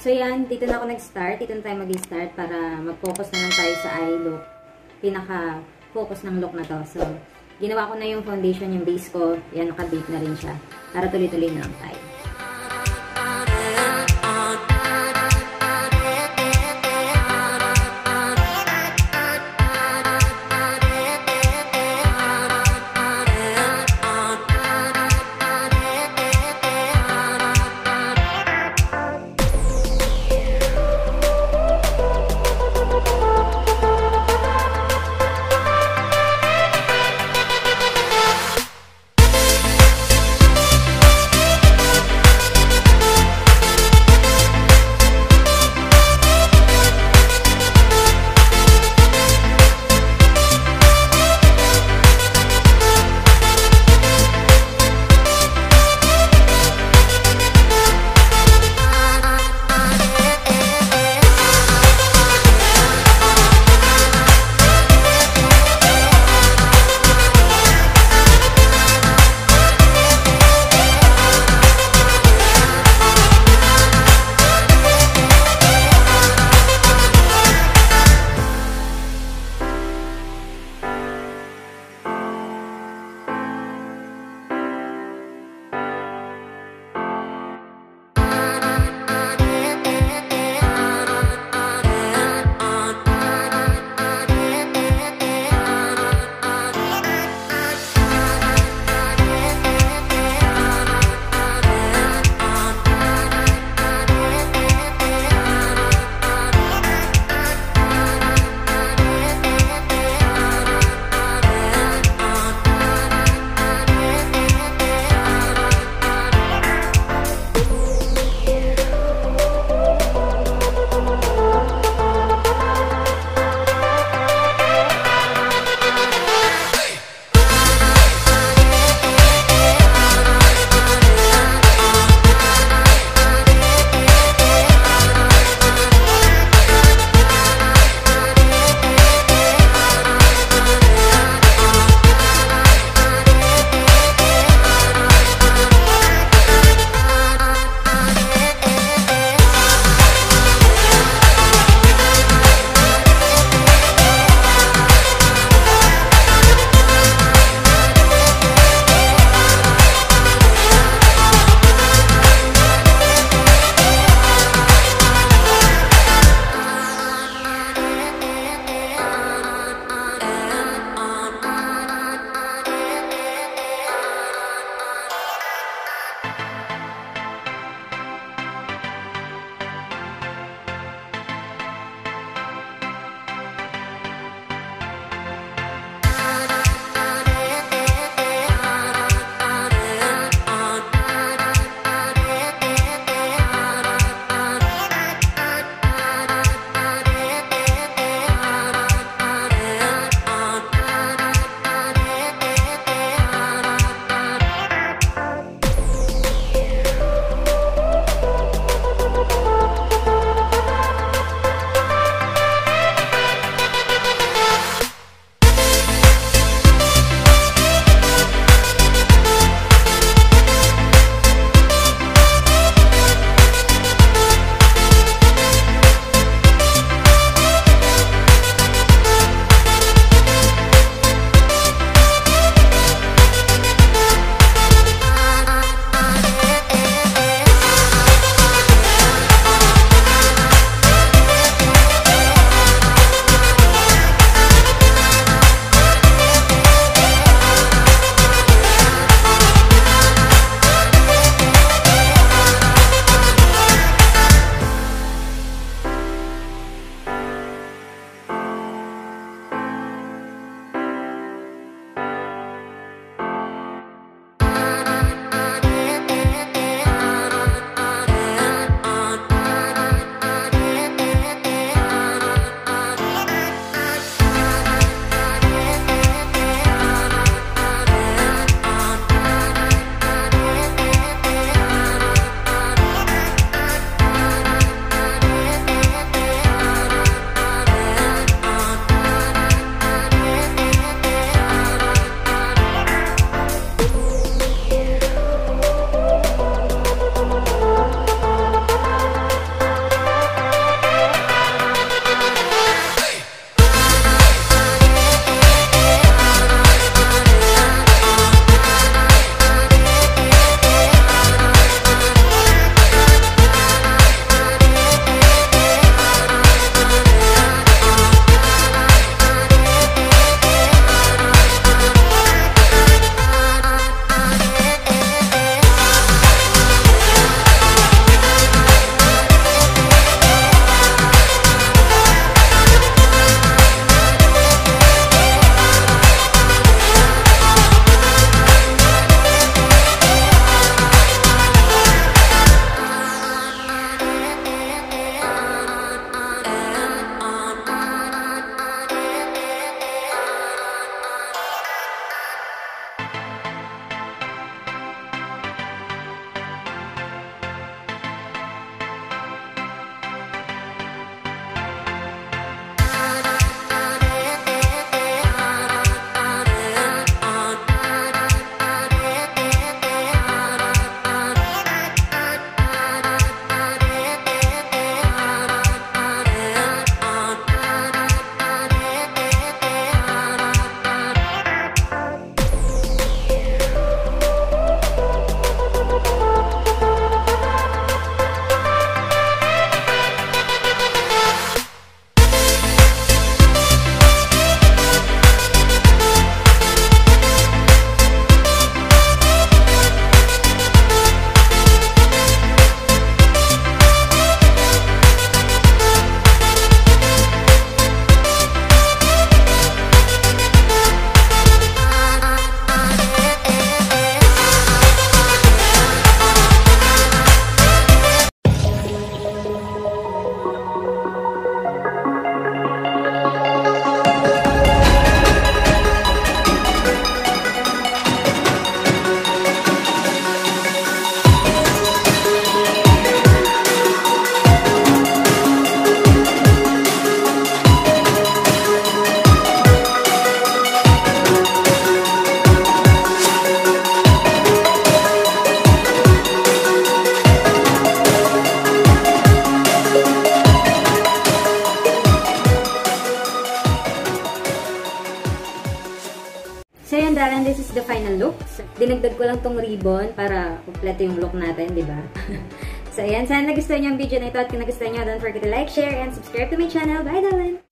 So yan, dito na ako nag-start. Dito na tayo mag-start para mag-focus na lang tayo sa eye look. Pinaka-focus ng look na to. So, ginawa ko na yung foundation, yung base ko. Yan, naka-bake na rin siya. Para tuloy-tuloy na lang tayo. Dalan, this is the final look. So, dinagdag ko lang tong ribbon para kompleto yung look natin, di ba? So, ayan. Sana nagustuhan niyo ang video na ito at kung nagustuhan niyo, don't forget to like, share, and subscribe to my channel. Bye, Dalan!